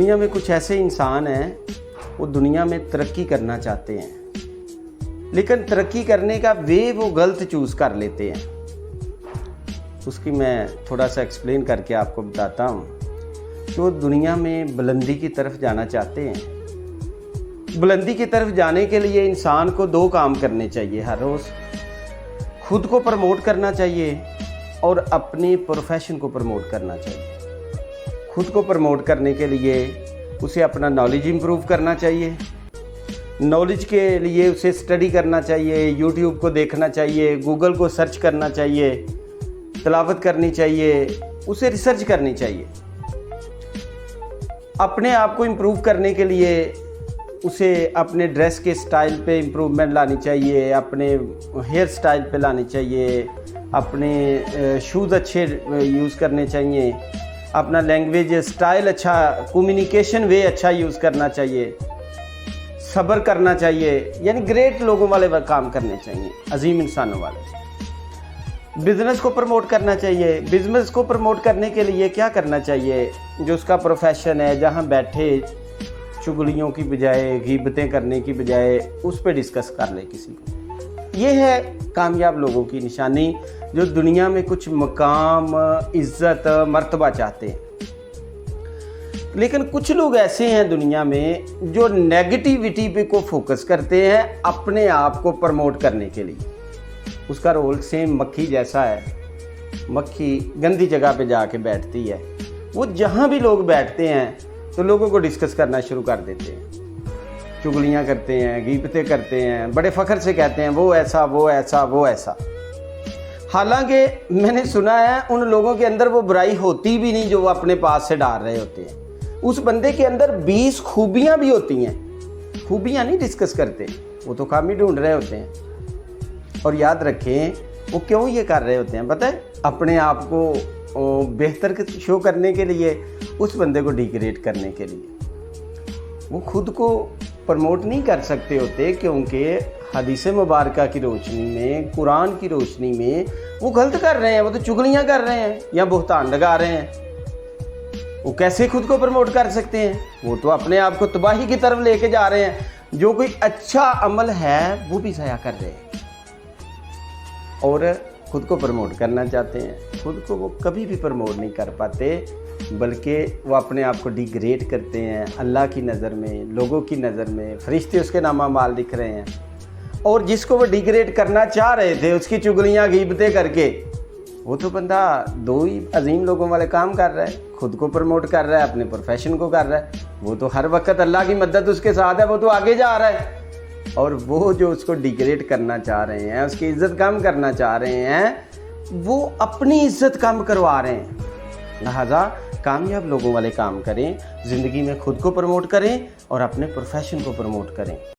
दुनिया में कुछ ऐसे इंसान हैं वो दुनिया में तरक्की करना चाहते हैं, लेकिन तरक्की करने का वे वो गलत चूज़ कर लेते हैं। उसकी मैं थोड़ा सा एक्सप्लेन करके आपको बताता हूँ कि वो दुनिया में बुलंदी की तरफ जाना चाहते हैं। बुलंदी की तरफ जाने के लिए इंसान को दो काम करने चाहिए हर रोज़। खुद को प्रमोट करना चाहिए और अपने प्रोफेशन को प्रमोट करना चाहिए। खुद को प्रमोट करने के लिए उसे अपना नॉलेज इम्प्रूव करना चाहिए। नॉलेज के लिए उसे स्टडी करना चाहिए, यूट्यूब को देखना चाहिए, गूगल को सर्च करना चाहिए, तिलावत करनी चाहिए, उसे रिसर्च करनी चाहिए। अपने आप को इम्प्रूव करने के लिए उसे अपने ड्रेस के स्टाइल पे इम्प्रूवमेंट लानी चाहिए, अपने हेयर स्टाइल पे लानी चाहिए, अपने शूज़ अच्छे यूज़ करने चाहिए, अपना लैंग्वेज स्टाइल अच्छा, कम्युनिकेशन वे अच्छा यूज़ करना चाहिए, सब्र करना चाहिए, यानी ग्रेट लोगों वाले काम करने चाहिए, अजीम इंसानों वाले। बिज़नेस को प्रमोट करना चाहिए। बिज़नेस को प्रमोट करने के लिए क्या करना चाहिए? जो उसका प्रोफेशन है, जहाँ बैठे चुगलियों की बजाय, गीबतें करने की बजाय उस पर डिस्कस कर ले किसी को। ये है कामयाब लोगों की निशानी, जो दुनिया में कुछ मकाम, इज़्ज़त, मर्तबा चाहते हैं। लेकिन कुछ लोग ऐसे हैं दुनिया में जो नेगेटिविटी पे को फोकस करते हैं अपने आप को प्रमोट करने के लिए। उसका रोल सेम मक्खी जैसा है। मक्खी गंदी जगह पे जाके बैठती है। वो जहाँ भी लोग बैठते हैं तो लोगों को डिस्कस करना शुरू कर देते हैं, चुगलियाँ करते हैं, गीबतें करते हैं, बड़े फ़ख्र से कहते हैं वो ऐसा, वो ऐसा, वो ऐसा। हालांकि मैंने सुना है उन लोगों के अंदर वो बुराई होती भी नहीं जो वो अपने पास से डाल रहे होते हैं। उस बंदे के अंदर 20 खूबियाँ भी होती हैं। खूबियाँ नहीं डिस्कस करते, वो तो खामी ढूंढ रहे होते हैं। और याद रखें वो क्यों ये कर रहे होते हैं पता है? अपने आप को बेहतर शो करने के लिए, उस बंदे को डिग्रेड करने के लिए। वो खुद को प्रमोट नहीं कर सकते होते क्योंकि हदीस मुबारका की रोशनी में, कुरान की रोशनी में वो गलत कर रहे हैं। वो तो चुगलियाँ कर रहे हैं या बुहतान लगा रहे हैं। वो कैसे खुद को प्रमोट कर सकते हैं? वो तो अपने आप को तबाही की तरफ लेके जा रहे हैं। जो कोई अच्छा अमल है वो भी ज़ाया कर रहे हैं और खुद को प्रमोट करना चाहते हैं। खुद को वो कभी भी प्रमोट नहीं कर पाते, बल्कि वो अपने आप को डिग्रेड करते हैं अल्लाह की नज़र में, लोगों की नज़र में। फरिश्ते उसके नामा माल लिख रहे हैं और जिसको वो डिग्रेड करना चाह रहे थे उसकी चुगलियाँ गीबतें करके, वो तो बंदा दो ही अजीम लोगों वाले काम कर रहा है। खुद को प्रमोट कर रहा है, अपने प्रोफेशन को कर रहा है। वो तो हर वक्त अल्लाह की मदद उसके साथ है, वो तो आगे जा रहा है। और वो जो उसको डिग्रेड करना चाह रहे हैं, उसकी इज़्ज़त कम करना चाह रहे हैं, वो अपनी इज़्ज़त कम करवा रहे हैं। लिहाजा कामयाब लोगों वाले काम करें, ज़िंदगी में खुद को प्रमोट करें और अपने प्रोफेशन को प्रमोट करें।